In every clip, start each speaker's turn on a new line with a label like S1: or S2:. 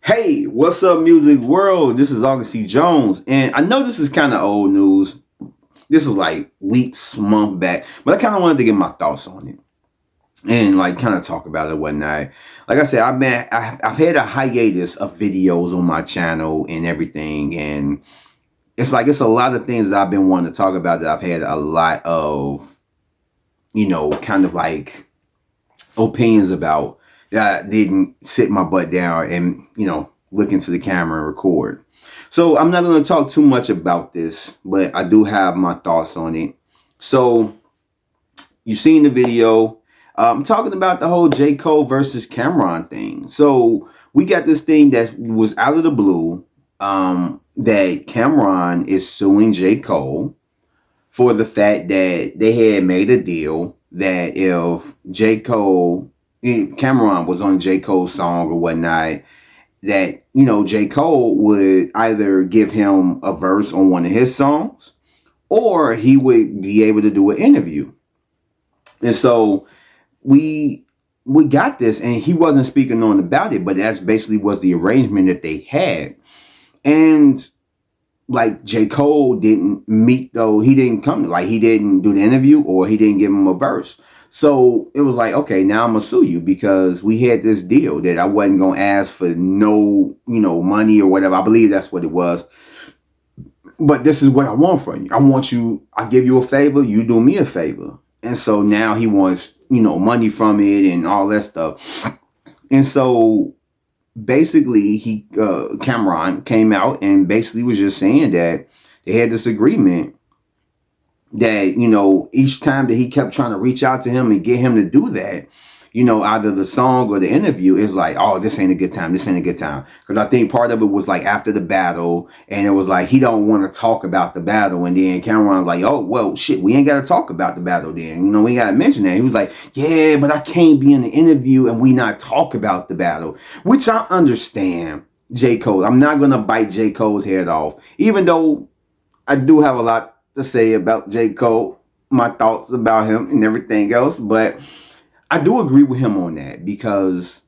S1: Hey, what's up, music world? This is August C. Jones, and I know this is kind of old news. This is like weeks, month back, but I kind of wanted to get my thoughts on it and like kind of talk about it one night. Like I said, I've had a hiatus of videos on my channel and everything, and it's a lot of things that I've been wanting to talk about that I've had a lot of kind of like opinions about that I didn't sit my butt down and look into the camera and record. So I'm not going to talk too much about this, but I do have my thoughts on it. So you seen the video. I'm talking about the whole J.Cole versus Cameron thing. So we got this thing that was out of the blue, that Cameron is suing J.Cole for the fact that they had made a deal that if Cameron was on J. Cole's song or whatnot, that, J. Cole would either give him a verse on one of his songs or he would be able to do an interview. And so we got this, and he wasn't speaking on about it, but that's basically was the arrangement that they had. And like J. Cole didn't meet though, he didn't come, like he didn't do the interview or he didn't give him a verse. So it was like, okay, now I'm gonna sue you because we had this deal that I wasn't gonna ask for no, money or whatever. I believe that's what it was. But this is what I want from you. I give you a favor, you do me a favor. And so now he wants, money from it and all that stuff. And so basically Cameron came out and basically was just saying that they had this agreement that each time that he kept trying to reach out to him and get him to do that, either the song or the interview is like, oh, this ain't a good time, because I think part of it was like after the battle, and it was like he don't want to talk about the battle, and then Cameron's like, oh well shit, we ain't got to talk about the battle then, we got to mention that. He was like, yeah, but I can't be in the interview and we not talk about the battle, which I understand. J. Cole, I'm not gonna bite J. Cole's head off, even though I do have a lot to say about J. Cole, my thoughts about him and everything else, but I do agree with him on that, because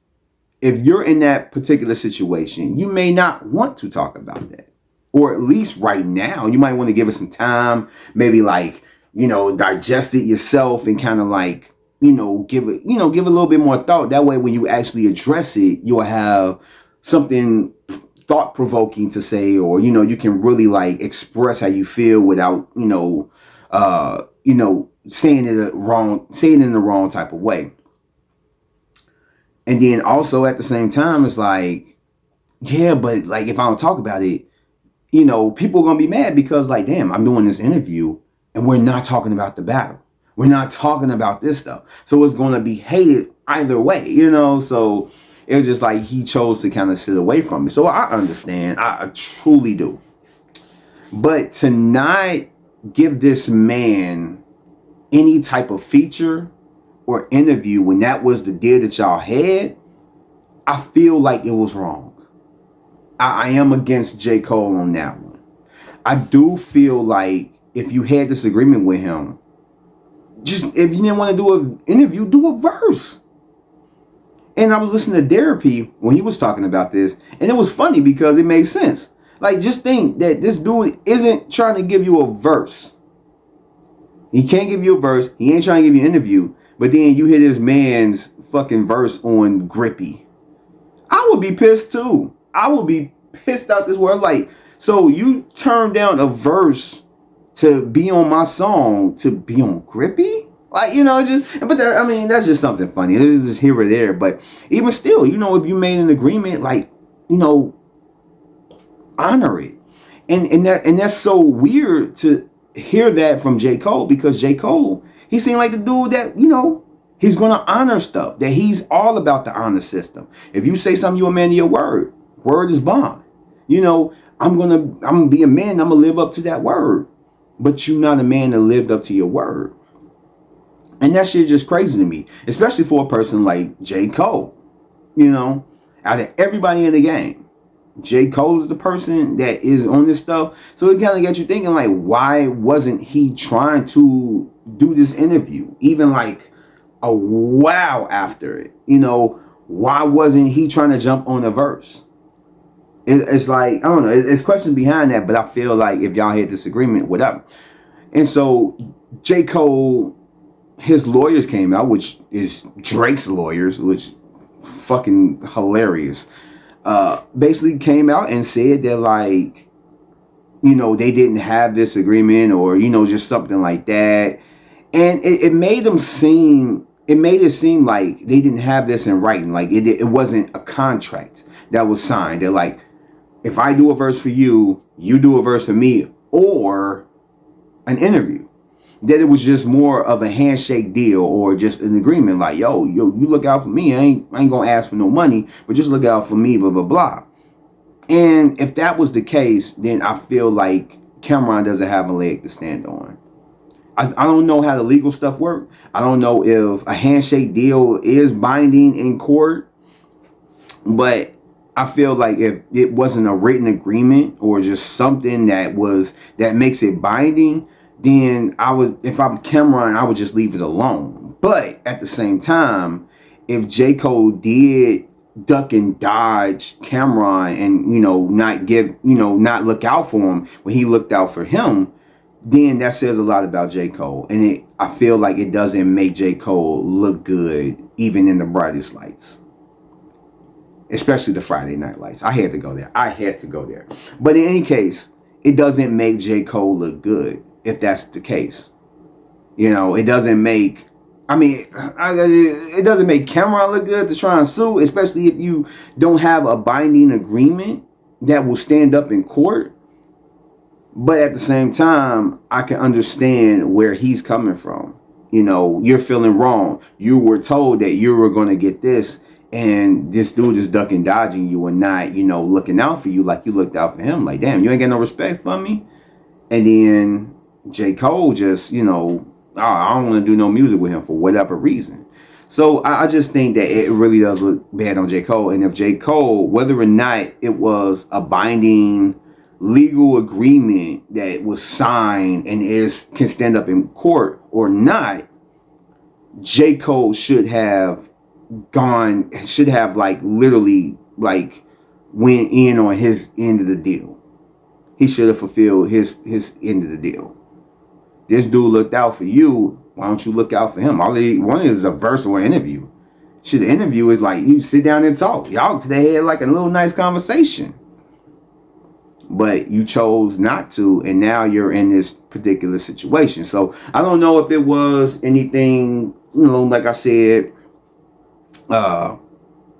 S1: if you're in that particular situation, you may not want to talk about that. Or at least right now, you might want to give it some time, maybe like, digest it yourself and kind of like, give it a little bit more thought. That way, when you actually address it, you'll have something thought-provoking to say, or you can really like express how you feel without saying it in the wrong type of way. And then also at the same time, it's like, yeah, but like if I don't talk about it, people are gonna be mad because like, damn, I'm doing this interview and we're not talking about the battle. We're not talking about this stuff. So it's gonna be hated either way, so it was just like he chose to kind of sit away from it. So I understand. I truly do. But to not give this man any type of feature or interview when that was the deal that y'all had, I feel like it was wrong. I am against J. Cole on that one. I do feel like if you had this agreement with him, just if you didn't want to do an interview, do a verse. And I was listening to Therapy when he was talking about this, and it was funny because it made sense. Like, just think that this dude isn't trying to give you a verse. He can't give you a verse. He ain't trying to give you an interview. But then you hear this man's fucking verse on Grippy. I would be pissed too. I would be pissed out this world. Like, so you turn down a verse to be on my song to be on Grippy? Like, that's just something funny. It's just here or there. But even still, if you made an agreement, like, honor it. And that's so weird to hear that from J. Cole, because J. Cole, he seemed like the dude that, he's gonna honor stuff. That he's all about the honor system. If you say something, you're a man of your word. Word is bond. I'm gonna be a man, I'm gonna live up to that word. But you're not a man that lived up to your word. And that shit just crazy to me, especially for a person like J. Cole. Out of everybody in the game, J. Cole is the person that is on this stuff. So it kind of got you thinking, like, why wasn't he trying to do this interview? Even like a while after it, why wasn't he trying to jump on a verse? It's like, I don't know, it's questions behind that, but I feel like if y'all had disagreement, whatever. And so J. Cole, his lawyers came out, which is Drake's lawyers, which fucking hilarious. Basically came out and said that, like, they didn't have this agreement, or just something like that. And it made them seem, it made it seem like they didn't have this in writing, like it wasn't a contract that was signed. They're like, if I do a verse for you, you do a verse for me, or an interview. That it was just more of a handshake deal, or just an agreement, like, yo, you look out for me. I ain't gonna ask for no money, but just look out for me, blah blah blah. And if that was the case, then I feel like Cameron doesn't have a leg to stand on. I don't know how the legal stuff works. I don't know if a handshake deal is binding in court, but I feel like if it wasn't a written agreement, or just something that makes it binding, then if I'm Cameron, I would just leave it alone. But at the same time, if J. Cole did duck and dodge Cameron, and not look out for him when he looked out for him, then that says a lot about J. Cole. And I feel like it doesn't make J. Cole look good, even in the brightest lights. Especially the Friday night lights. I had to go there. But in any case, it doesn't make J. Cole look good, if that's the case. It doesn't make, it doesn't make Cameron look good to try and sue, especially if you don't have a binding agreement that will stand up in court. But at the same time, I can understand where he's coming from. You're feeling wrong. You were told that you were going to get this, and this dude is ducking, dodging you, and not, looking out for you like you looked out for him. Like, damn, you ain't got no respect for me. And then J. Cole just, I don't want to do no music with him for whatever reason. So I just think that it really does look bad on J. Cole. And if J. Cole, whether or not it was a binding legal agreement that was signed and can stand up in court or not, J. Cole should have like literally like went in on his end of the deal. He should have fulfilled his end of the deal. This dude looked out for you. Why don't you look out for him? All he wanted is a verse or an interview. Shit, the interview is like, you sit down and talk. Y'all could have had like a little nice conversation. But you chose not to, and now you're in this particular situation. So I don't know if it was anything, like I said,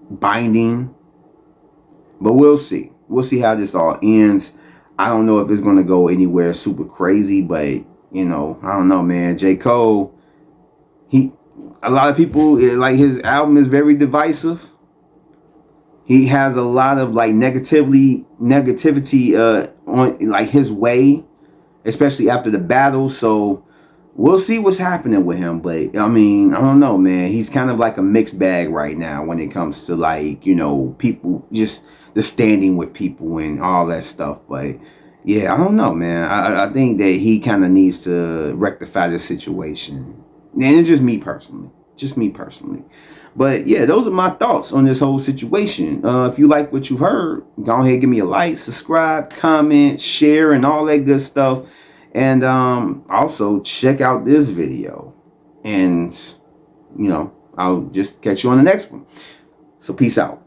S1: binding. But we'll see. We'll see how this all ends. I don't know if it's going to go anywhere super crazy, but, I don't know, man. J. Cole, a lot of people, like, his album is very divisive. He has a lot of like negativity on like his way, especially after the battle. So we'll see what's happening with him. But I don't know, man. He's kind of like a mixed bag right now when it comes to like, people, just the standing with people and all that stuff. But yeah, I don't know, man. I think that he kind of needs to rectify this situation. And it's just me personally. But yeah, those are my thoughts on this whole situation. If you like what you heard, go ahead and give me a like, subscribe, comment, share, and all that good stuff. And also check out this video. And, I'll just catch you on the next one. So peace out.